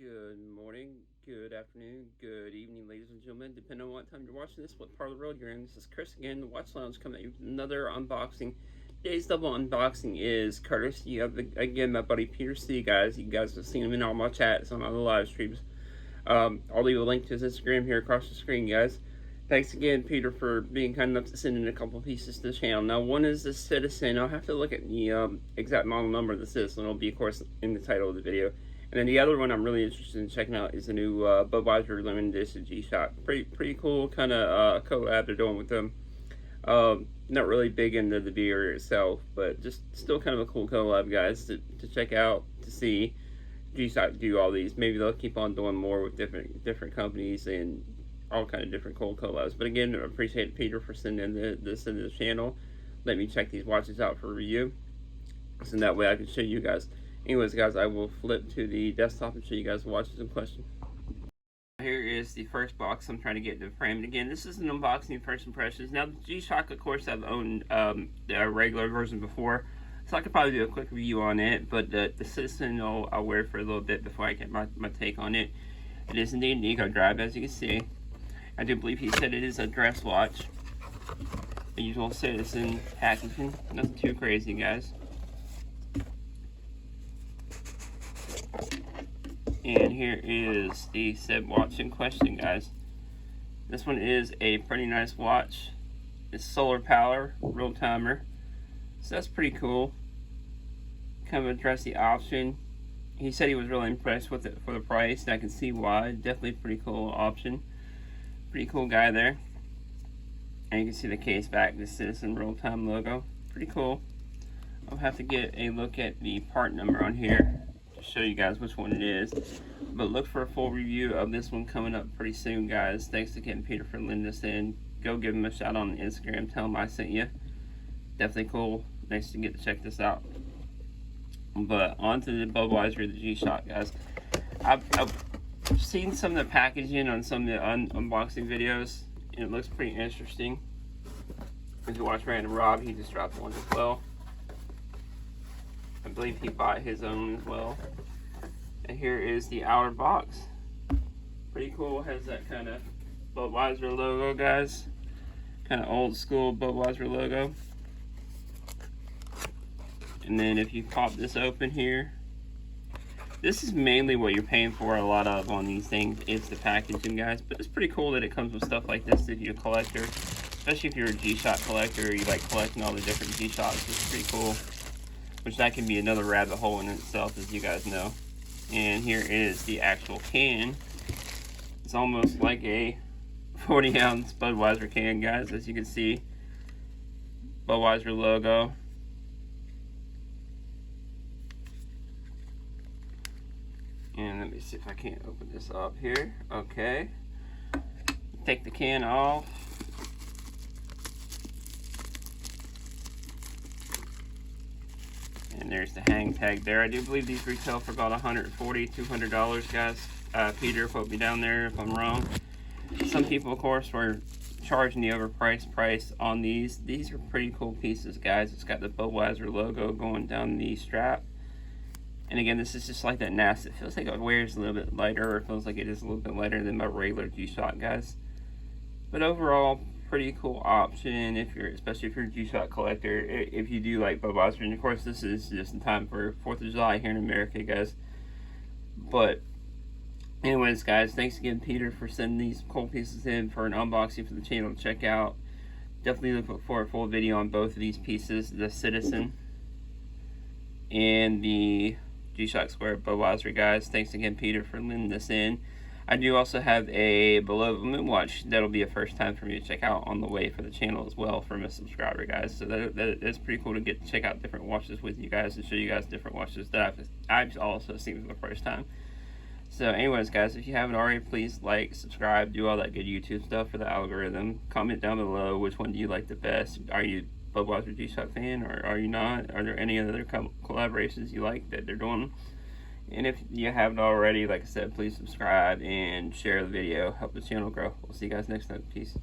Good morning, good afternoon, good evening, ladies and gentlemen, depending on what time you're watching this, what part of the world you're in. This is Chris again, the Watch Lounge, coming at you with another unboxing. Today's double unboxing is courtesy of, again, my buddy Peter C, guys. You guys have seen him in all my chats on all the live streams. I'll leave a link to his Instagram here across the screen, guys. Thanks again, Peter, for being kind enough to send in a couple pieces to the channel. Now, one is the Citizen. I'll have to look at the exact model number of the Citizen. It'll be, of course, in the title of the video. And then the other one I'm really interested in checking out is the new Budweiser limited edition G-Shock. Pretty cool kind of collab they're doing with them. Not really big into the beer itself, but just still kind of a cool collab, guys, to check out, to see G-Shock do all these. Maybe they'll keep on doing more with different companies and all kind of different cool collabs. But again, I appreciate Peter for sending this into the channel. Let me check these watches out for review, so that way I can show you guys. Anyways, guys, I will flip to the desktop and show you guys the watches in question. Here is the first box. I'm trying to get the frame. And again, this is an unboxing, first impressions. Now, the G-Shock, of course, I've owned the regular version before, so I could probably do a quick review on it. But the Citizen, I'll wear it for a little bit before I get my take on it. It is indeed an Eco Drive, as you can see. I do believe he said it is a dress watch. The usual Citizen packaging. Nothing too crazy, guys. And here is the said watch in question, guys. This one is a pretty nice watch. It's solar power, real timer, so that's pretty cool. Kind of a dressy option. He said he was really impressed with it for the price, and I can see why. Definitely pretty cool option. Pretty cool guy there. And you can see the case back, the Citizen real time logo. Pretty cool. I'll have to get a look at the part number on here, show you guys which one it is, but look for a full review of this one coming up pretty soon, guys. Thanks again, Peter, for lending this in. Go give him a shout on Instagram, tell him I sent you. Definitely cool. Nice to get to check this out. But on to the Budweiser, the G-Shock, guys. I've seen some of the packaging on some of the unboxing videos, and it looks pretty interesting. If you watch Random Rob, he just dropped one as well. I believe he bought his own as well. And here is the outer box. Pretty cool. Has that kind of Budweiser logo, guys. Kind of old school Budweiser logo. And then if you pop this open here, this is mainly what you're paying for a lot of on these things. It's the packaging, guys. But it's pretty cool that it comes with stuff like this if you're a collector. Especially if you're a G-Shock collector or you like collecting all the different G-Shocks. It's pretty cool. Which that can be another rabbit hole in itself, as you guys know. And here is the actual can. It's almost like a 40-ounce Budweiser can, guys, as you can see. Budweiser logo. And let me see if I can't open this up here. Okay. Take the can off. And there's the hang tag there. I do believe these retail for about $140, $200, guys. Peter, quote me down there if I'm wrong. Some people, of course, were charging the overpriced price on these. These are pretty cool pieces, guys. It's got the Budweiser logo going down the strap. And again, this is just like that NAS. It feels like it wears a little bit lighter, or it feels like it is a little bit lighter than my regular G-Shock, guys. But overall, pretty cool option especially if you're a G-Shock collector, if you do like Budweiser. And of course, this is just in time for 4th of July here in America, guys. But anyways, guys, thanks again, Peter, for sending these cool pieces in for an unboxing for the channel to check out. Definitely look for a full video on both of these pieces, the Citizen and the G-Shock Square Budweiser, guys. Thanks again, Peter, for lending this in. I do also have a Below the Moon watch that'll be a first time for me to check out on the way for the channel as well from a subscriber, guys. So that's pretty cool to get to check out different watches with you guys and show you guys different watches that I've also seen for the first time. So anyways, guys, if you haven't already, please like, subscribe, do all that good YouTube stuff for the algorithm. Comment down below which one do you like the best. Are you a Budweiser G-Shock fan, or are you not? Are there any other collaborations you like that they're doing? And if you haven't already, like I said, please subscribe and share the video. Help the channel grow. We'll see you guys next time. Peace.